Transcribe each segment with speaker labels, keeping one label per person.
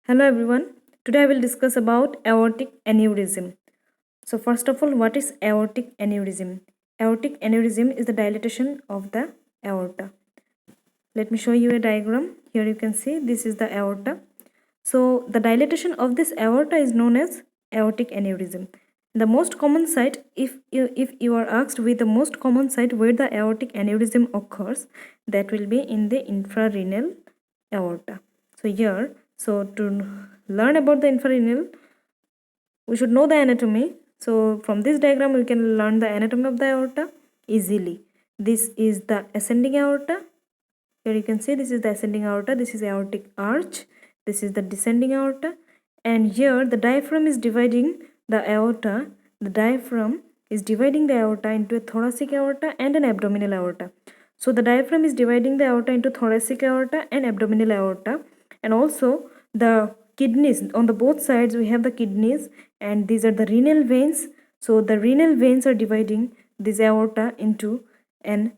Speaker 1: Hello everyone. Today I will discuss about aortic aneurysm. So first of all, what is aortic aneurysm? Aortic aneurysm is the dilatation of the aorta. Let me show you a diagram. Here you can see this is the aorta. So the dilatation of this aorta is known as aortic aneurysm. The most common site, if you are asked with the most common site where the aortic aneurysm occurs, that will be in the infrarenal aorta. So to learn about the infrarenal, we should know the anatomy. So from this diagram, we can learn the anatomy of the aorta easily. This is the ascending aorta. Here you can see this is the ascending aorta. This is aortic arch. This is the descending aorta. And here the diaphragm is dividing the aorta. The diaphragm is dividing the aorta into a thoracic aorta and an abdominal aorta. So the diaphragm is dividing the aorta into thoracic aorta and abdominal aorta. And also the kidneys, on the both sides we have the kidneys, and these are the renal veins. So the renal veins are dividing this aorta into a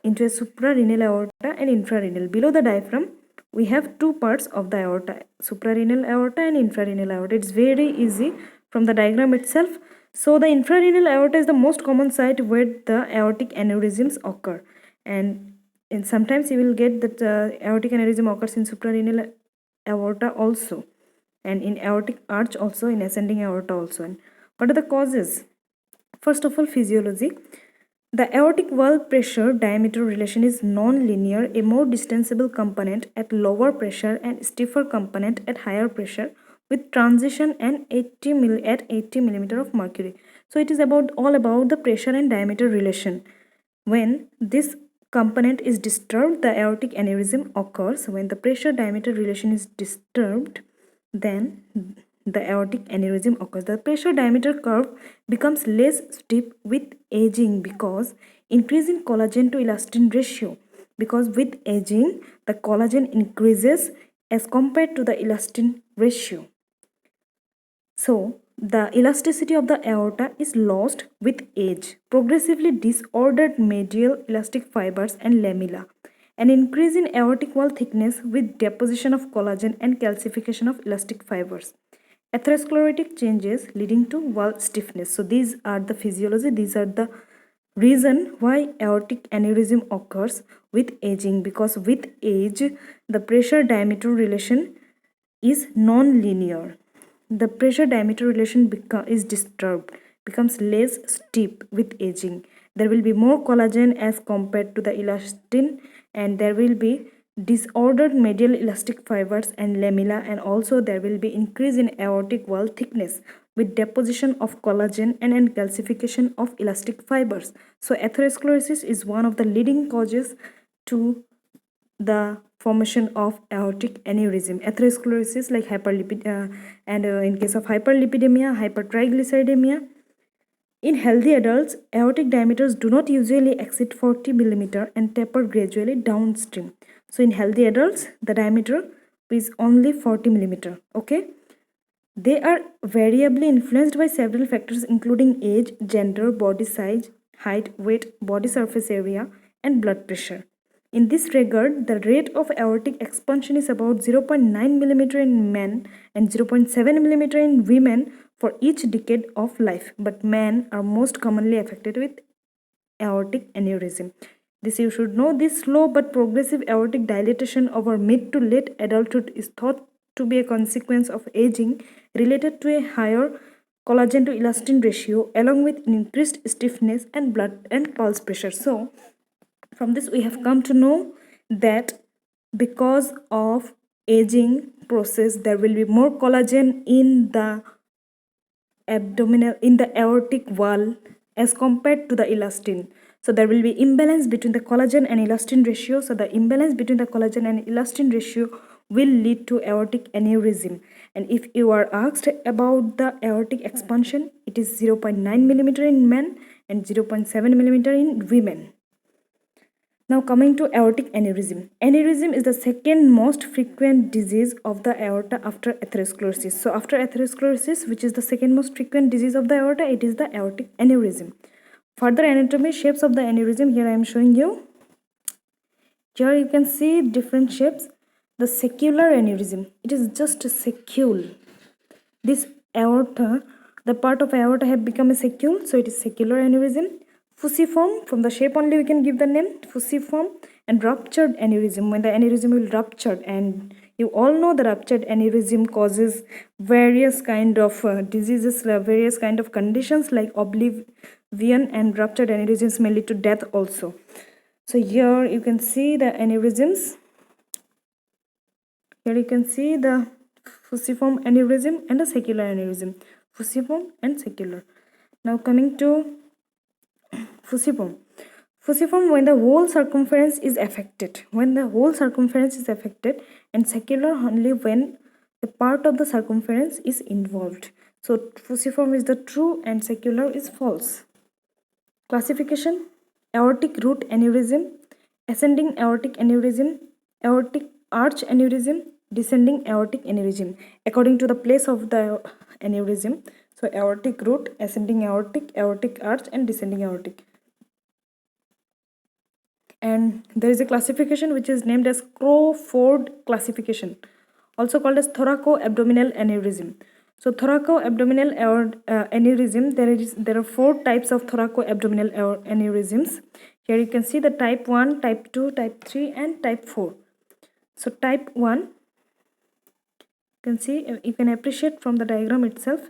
Speaker 1: suprarenal aorta and infrarenal. Below the diaphragm, we have two parts of the aorta, suprarenal aorta and infrarenal aorta. It's very easy from the diagram itself. So the infrarenal aorta is the most common site where the aortic aneurysms occur. And sometimes you will get that aortic aneurysm occurs in suprarenal aorta also, and in aortic arch also, in ascending aorta also. And what are the causes? First of all, physiology. The aortic wall pressure diameter relation is non-linear, a more distensible component at lower pressure and stiffer component at higher pressure, with transition and 80 millimeter of mercury. So it is all about the pressure and diameter relation. When this component is disturbed, the aortic aneurysm occurs. When the pressure diameter relation is disturbed, then the aortic aneurysm occurs. The pressure diameter curve becomes less steep with aging because increase in collagen to elastin ratio. Because with aging, the collagen increases as compared to the elastin ratio. So, the elasticity of the aorta is lost with age. Progressively disordered medial elastic fibers and lamella. An increase in aortic wall thickness with deposition of collagen and calcification of elastic fibers. Atherosclerotic changes leading to wall stiffness. So these are the physiology, these are the reason why aortic aneurysm occurs with aging, because with age the pressure diameter relation is non-linear. The pressure diameter relation is disturbed, becomes less steep with aging. There will be more collagen as compared to the elastin, and there will be disordered medial elastic fibers and lamella, and also there will be increase in aortic wall thickness with deposition of collagen and calcification of elastic fibers. So atherosclerosis is one of the leading causes to the formation of aortic aneurysm. Atherosclerosis like in case of hyperlipidemia, hypertriglyceridemia. In healthy adults, aortic diameters do not usually exceed 40 millimeter and taper gradually downstream. So in healthy adults, the diameter is only 40 millimeter. Okay. They are variably influenced by several factors including age, gender, body size, height, weight, body surface area, and blood pressure. In this regard, the rate of aortic expansion is about 0.9 millimeter in men and 0.7 millimeter in women for each decade of life, but men are most commonly affected with aortic aneurysm. This you should know. This slow but progressive aortic dilatation over mid to late adulthood is thought to be a consequence of aging related to a higher collagen to elastin ratio along with increased stiffness and blood and pulse pressure. So from this we have come to know that because of aging process there will be more collagen in the aortic wall as compared to the elastin. So there will be imbalance between the collagen and elastin ratio. So the imbalance between the collagen and elastin ratio will lead to aortic aneurysm. And if you are asked about the aortic expansion, it is 0.9 millimeter in men and 0.7 millimeter in women. Now coming to aortic aneurysm. Aneurysm is the second most frequent disease of the aorta after atherosclerosis. So after atherosclerosis, which is the second most frequent disease of the aorta, it is the aortic aneurysm. Further anatomy, shapes of the aneurysm, here I am showing you. Here you can see different shapes. The saccular aneurysm, it is just a saccule. This aorta, the part of aorta have become a saccule, so it is saccular aneurysm. Fusiform, from the shape only we can give the name fusiform. And ruptured aneurysm, when the aneurysm will rupture, and you all know the ruptured aneurysm causes various kind of diseases, various kind of conditions like oblivion, and ruptured aneurysms may lead to death also. So here you can see the aneurysms. Here you can see the fusiform aneurysm and the saccular aneurysm. Fusiform and saccular. Now coming to fusiform. Fusiform, when the whole circumference is affected. When the whole circumference is affected, and saccular only when a part of the circumference is involved. So fusiform is the true and saccular is false. Classification: aortic root aneurysm, ascending aortic aneurysm, aortic arch aneurysm, descending aortic aneurysm, according to the place of the aneurysm. So aortic root, ascending aortic, aortic arch, and descending aortic. And there is a classification which is named as Crawford classification, also called as thoracoabdominal aneurysm. So thoracoabdominal aneurysm, there are 4 types of thoracoabdominal aneurysms. Here you can see the type 1, type 2, type 3, and type 4. So type 1, you can see, you can appreciate from the diagram itself.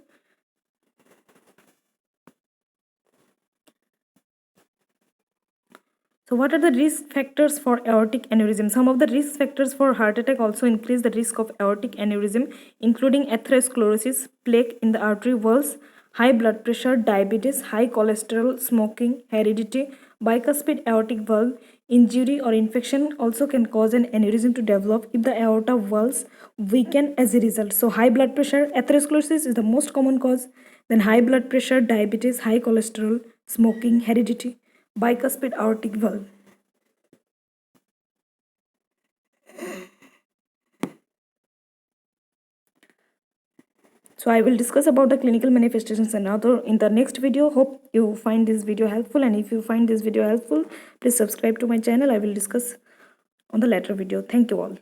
Speaker 1: So what are the risk factors for aortic aneurysm? Some of the risk factors for heart attack also increase the risk of aortic aneurysm, including atherosclerosis, plaque in the artery walls, high blood pressure, diabetes, high cholesterol, smoking, heredity, bicuspid aortic valve, injury or infection also can cause an aneurysm to develop if the aorta valves weaken as a result. So high blood pressure, atherosclerosis is the most common cause, then high blood pressure, diabetes, high cholesterol, smoking, heredity, bicuspid aortic valve. So I will discuss about the clinical manifestations and other in the next video. Hope you find this video helpful, and if you find this video helpful, please subscribe to my channel. I will discuss on the later video. Thank you all.